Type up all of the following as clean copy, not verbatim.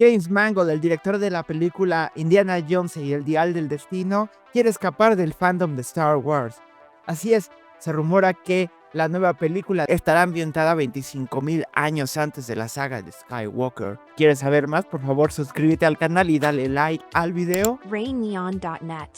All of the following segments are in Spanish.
James Mangold, el director de la película Indiana Jones y el Dial del Destino, quiere escapar del fandom de Star Wars. Así es, se rumora que la nueva película estará ambientada 25,000 años antes de la saga de Skywalker. ¿Quieres saber más? Por favor, suscríbete al canal y dale like al video. rainneon.net.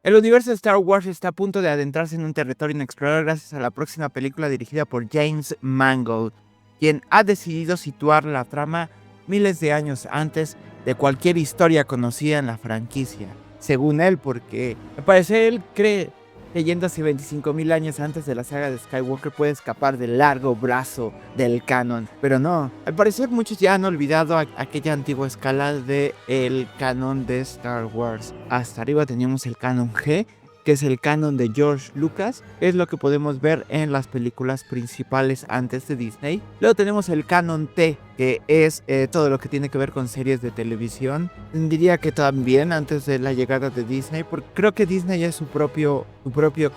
El universo de Star Wars está a punto de adentrarse en un territorio inexplorado gracias a la próxima película dirigida por James Mangold, quien ha decidido situar la trama miles de años antes de cualquier historia conocida en la franquicia. Según él, porque al parecer él cree que yéndose 25,000 años antes de la saga de Skywalker puede escapar del largo brazo del canon. Pero no, al parecer muchos ya han olvidado aquella antigua escala del canon de Star Wars. Hasta arriba teníamos el canon G, que es el canon de George Lucas, es lo que podemos ver en las películas principales antes de Disney. Luego tenemos el canon T, que es todo lo que tiene que ver con series de televisión. Diría que también antes de la llegada de Disney, porque creo que Disney es su propio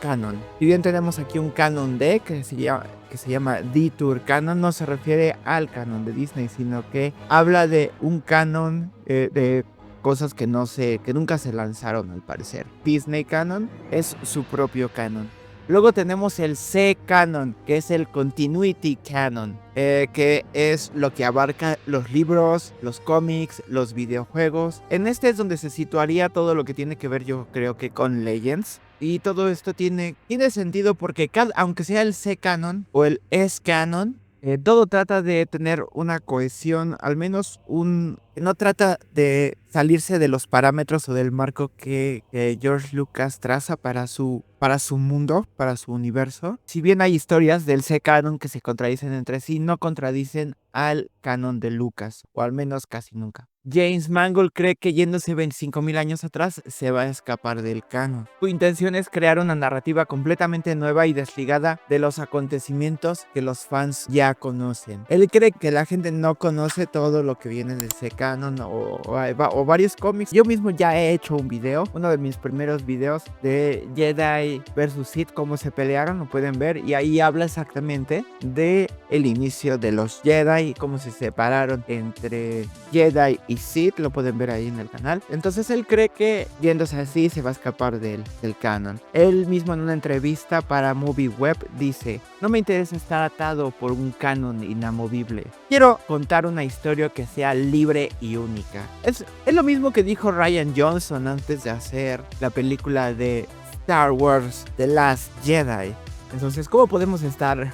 canon. Si bien tenemos aquí un canon D, que se llama Detour Canon, no se refiere al canon de Disney, sino que habla de un canon de cosas que nunca se lanzaron al parecer. Disney Canon es su propio canon. Luego tenemos el C Canon, que es el Continuity Canon, que es lo que abarca los libros, los cómics, los videojuegos. En este es donde se situaría todo lo que tiene que ver, yo creo que con Legends. Y todo esto tiene sentido porque aunque sea el C Canon o el S Canon, todo trata de tener una cohesión, al menos no trata de salirse de los parámetros o del marco que George Lucas traza para su mundo, para su universo. Si bien hay historias del C-Canon que se contradicen entre sí, no contradicen al canon de Lucas, o al menos casi nunca. James Mangold cree que yéndose 25,000 años atrás se va a escapar del canon. Su intención es crear una narrativa completamente nueva y desligada de los acontecimientos que los fans ya conocen. Él cree que la gente no conoce todo lo que viene de ese canon o varios cómics. Yo mismo ya he hecho un video, uno de mis primeros videos de Jedi vs Sith, cómo se pelearon, lo pueden ver, y ahí habla exactamente de el inicio de los Jedi, cómo se separaron entre Jedi y Sith, lo pueden ver ahí en el canal. Entonces él cree que yéndose así se va a escapar del canon. Él mismo en una entrevista para MovieWeb dice: no me interesa estar atado por un canon inamovible. Quiero contar una historia que sea libre y única. Es lo mismo que dijo Rian Johnson antes de hacer la película de Star Wars The Last Jedi. Entonces, ¿cómo podemos estar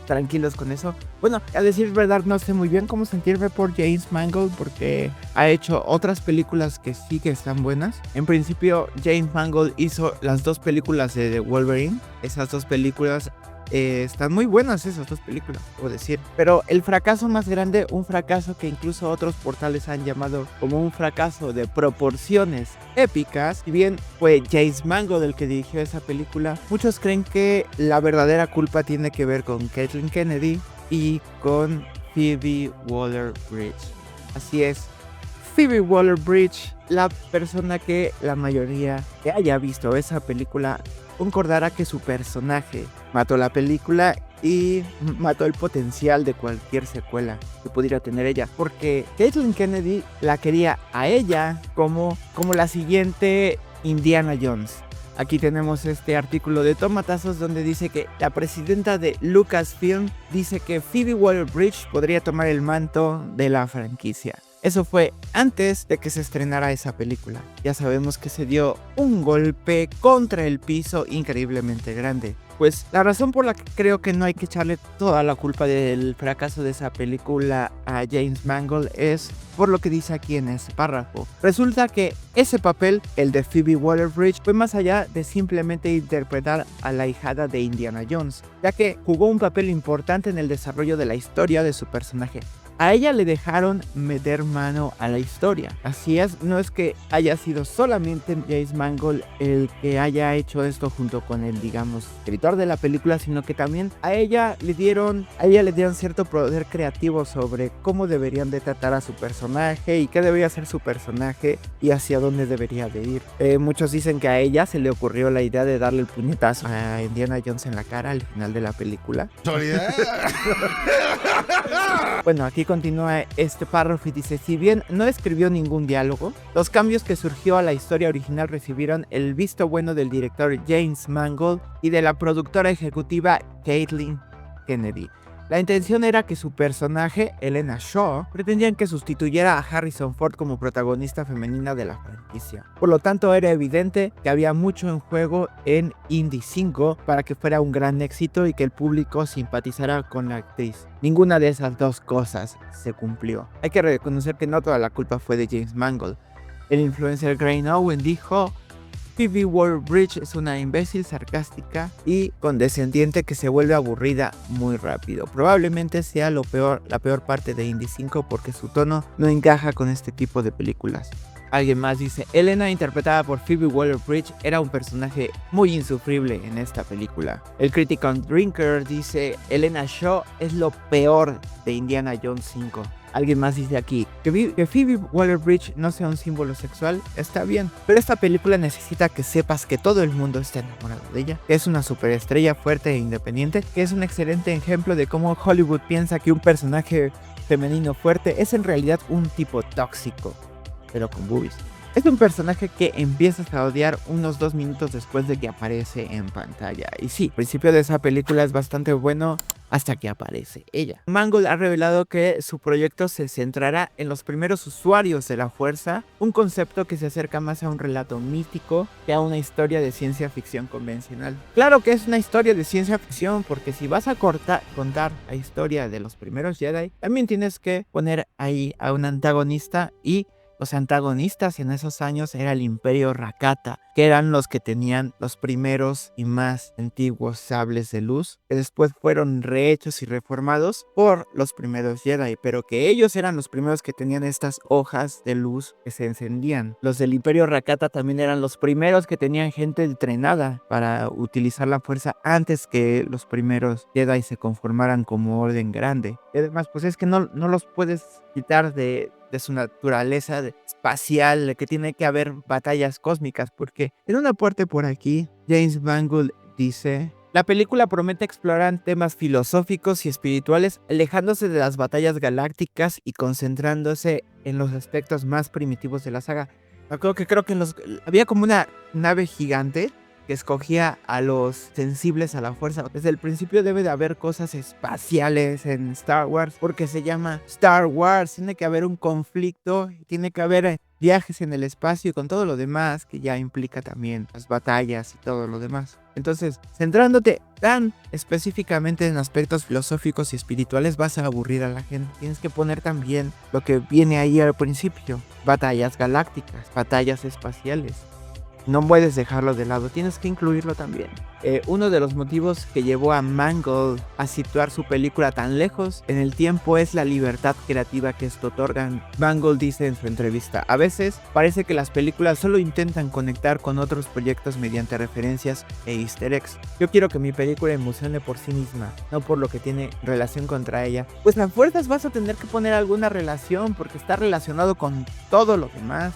tranquilos con eso? Bueno, a decir verdad, no sé muy bien cómo sentirme por James Mangold, porque ha hecho otras películas que sí que están buenas. En principio, James Mangold hizo las dos películas de The Wolverine. Esas dos películas están muy buenas, esas dos películas, puedo decir. Pero el fracaso más grande, un fracaso que incluso otros portales han llamado como un fracaso de proporciones épicas, si bien fue James Mangold el que dirigió esa película, muchos creen que la verdadera culpa tiene que ver con Kathleen Kennedy y con Phoebe Waller-Bridge. Así es, Phoebe Waller-Bridge, la persona que la mayoría que haya visto esa película concordará que su personaje mató la película y mató el potencial de cualquier secuela que pudiera tener ella, porque Kathleen Kennedy la quería a ella como la siguiente Indiana Jones. Aquí tenemos este artículo de Tomatazos donde dice que la presidenta de Lucasfilm dice que Phoebe Waller-Bridge podría tomar el manto de la franquicia. Eso fue antes de que se estrenara esa película. Ya sabemos que se dio un golpe contra el piso increíblemente grande. Pues la razón por la que creo que no hay que echarle toda la culpa del fracaso de esa película a James Mangold es por lo que dice aquí en ese párrafo. Resulta que ese papel, el de Phoebe Waller-Bridge, fue más allá de simplemente interpretar a la hijada de Indiana Jones, ya que jugó un papel importante en el desarrollo de la historia de su personaje. A ella le dejaron meter mano a la historia. Así es, no es que haya sido solamente James Mangold el que haya hecho esto junto con el, digamos, escritor de la película, sino que también a ella le dieron cierto poder creativo sobre cómo deberían de tratar a su personaje y qué debería ser su personaje y hacia dónde debería de ir. Muchos dicen que a ella se le ocurrió la idea de darle el puñetazo a Indiana Jones en la cara al final de la película. Bueno, aquí continúa este párrafo y dice: si bien no escribió ningún diálogo, los cambios que surgió a la historia original recibieron el visto bueno del director James Mangold y de la productora ejecutiva Kathleen Kennedy. La intención era que su personaje, Elena Shaw, pretendían que sustituyera a Harrison Ford como protagonista femenina de la franquicia. Por lo tanto, era evidente que había mucho en juego en Indy 5 para que fuera un gran éxito y que el público simpatizara con la actriz. Ninguna de esas dos cosas se cumplió. Hay que reconocer que no toda la culpa fue de James Mangold. El influencer Graham Owen dijo: Phoebe Waller-Bridge es una imbécil sarcástica y condescendiente que se vuelve aburrida muy rápido. Probablemente sea la peor parte de Indy 5 porque su tono no encaja con este tipo de películas. Alguien más dice: Elena, interpretada por Phoebe Waller-Bridge, era un personaje muy insufrible en esta película. El crítico Drinker dice: Elena Shaw es lo peor de Indiana Jones 5. Alguien más dice aquí que Phoebe Waller-Bridge no sea un símbolo sexual, está bien, pero esta película necesita que sepas que todo el mundo está enamorado de ella, que es una superestrella fuerte e independiente, que es un excelente ejemplo de cómo Hollywood piensa que un personaje femenino fuerte es en realidad un tipo tóxico, pero con boobies. Es un personaje que empiezas a odiar unos 2 minutos después de que aparece en pantalla. Y sí, el principio de esa película es bastante bueno hasta que aparece ella. Mangold ha revelado que su proyecto se centrará en los primeros usuarios de la fuerza, un concepto que se acerca más a un relato mítico que a una historia de ciencia ficción convencional. Claro que es una historia de ciencia ficción, porque si vas a contar la historia de los primeros Jedi, también tienes que poner ahí a un antagonista, y los antagonistas en esos años era el Imperio Rakata, que eran los que tenían los primeros y más antiguos sables de luz, que después fueron rehechos y reformados por los primeros Jedi, pero que ellos eran los primeros que tenían estas hojas de luz que se encendían. Los del Imperio Rakata también eran los primeros que tenían gente entrenada para utilizar la fuerza antes que los primeros Jedi se conformaran como orden grande. Y además, pues es que no los puedes quitar de su naturaleza espacial, de que tiene que haber batallas cósmicas, porque en una parte por aquí, James Mangold dice: la película promete explorar temas filosóficos y espirituales, alejándose de las batallas galácticas y concentrándose en los aspectos más primitivos de la saga. Creo que había como una nave gigante que escogía a los sensibles a la fuerza. Desde el principio debe de haber cosas espaciales en Star Wars, porque se llama Star Wars. Tiene que haber un conflicto, tiene que haber viajes en el espacio y con todo lo demás que ya implica también las batallas y todo lo demás. Entonces, centrándote tan específicamente en aspectos filosóficos y espirituales, vas a aburrir a la gente. Tienes que poner también lo que viene ahí al principio: batallas galácticas, batallas espaciales. No puedes dejarlo de lado, tienes que incluirlo también. Uno de los motivos que llevó a Mangold a situar su película tan lejos en el tiempo es la libertad creativa que esto otorga. Mangold dice en su entrevista: a veces parece que las películas solo intentan conectar con otros proyectos mediante referencias e easter eggs. Yo quiero que mi película emocione por sí misma, no por lo que tiene relación contra ella. Pues a fuerzas vas a tener que poner alguna relación, porque está relacionado con todo lo demás.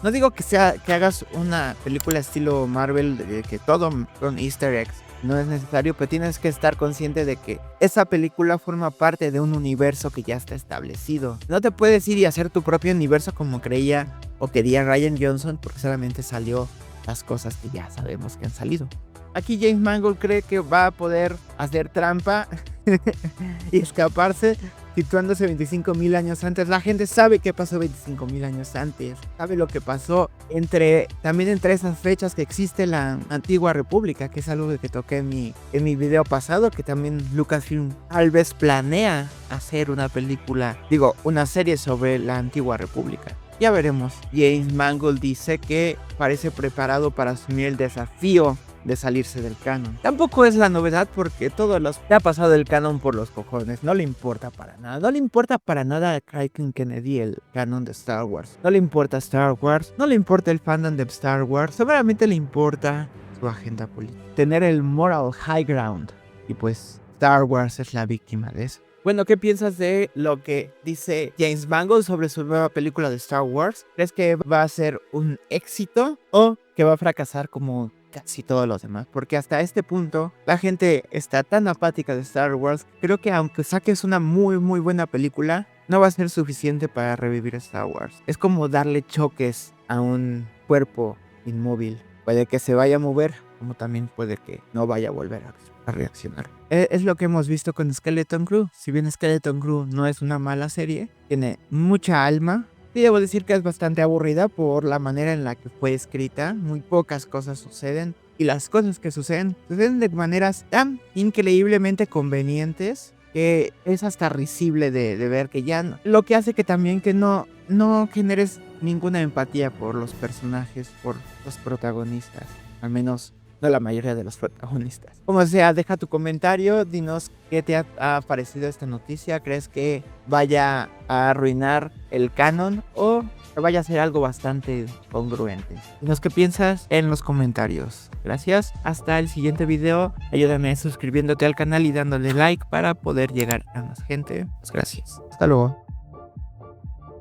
No digo que hagas una película estilo Marvel, de que todo con easter eggs. No es necesario, pero tienes que estar consciente de que esa película forma parte de un universo que ya está establecido. No te puedes ir y hacer tu propio universo como creía o quería Rian Johnson, porque solamente salió las cosas que ya sabemos que han salido. Aquí James Mangold cree que va a poder hacer trampa y escaparse situándose 25,000 años antes. La gente sabe qué pasó 25,000 años antes. Sabe lo que pasó también entre esas fechas que existe la antigua república, que es algo que toqué en mi video pasado, que también Lucasfilm tal vez planea hacer una serie sobre la antigua república. Ya veremos. James Mangold dice que parece preparado para asumir el desafío de salirse del canon. Tampoco es la novedad, porque todo le ha pasado el canon por los cojones. No le importa para nada. No le importa para nada a Kathleen Kennedy el canon de Star Wars. No le importa Star Wars. No le importa el fandom de Star Wars. Seguramente le importa su agenda política. Tener el moral high ground. Y pues Star Wars es la víctima de eso. Bueno, ¿qué piensas de lo que dice James Mangold sobre su nueva película de Star Wars? ¿Crees que va a ser un éxito o que va a fracasar como casi todos los demás. Porque hasta este punto la gente está tan apática de Star Wars. Creo que aunque saques una muy buena película, no va a ser suficiente para revivir Star Wars. Es como darle choques a un cuerpo inmóvil. Puede que se vaya a mover, como también puede que no vaya a volver a reaccionar. Es lo que hemos visto con Skeleton Crew. Si bien Skeleton Crew no es una mala serie, tiene mucha alma. Y debo decir que es bastante aburrida por la manera en la que fue escrita. Muy pocas cosas suceden. Y las cosas que suceden de maneras tan increíblemente convenientes que es hasta risible de ver, que ya no, lo que hace que también que no generes ninguna empatía por los personajes, por los protagonistas, al menos no la mayoría de los protagonistas. Como sea, deja tu comentario, dinos qué te ha parecido esta noticia. ¿Crees que vaya a arruinar el canon o que vaya a ser algo bastante congruente? Dinos qué piensas en los comentarios. Gracias, hasta el siguiente video. Ayúdame suscribiéndote al canal y dándole like para poder llegar a más gente. Pues gracias. Hasta luego.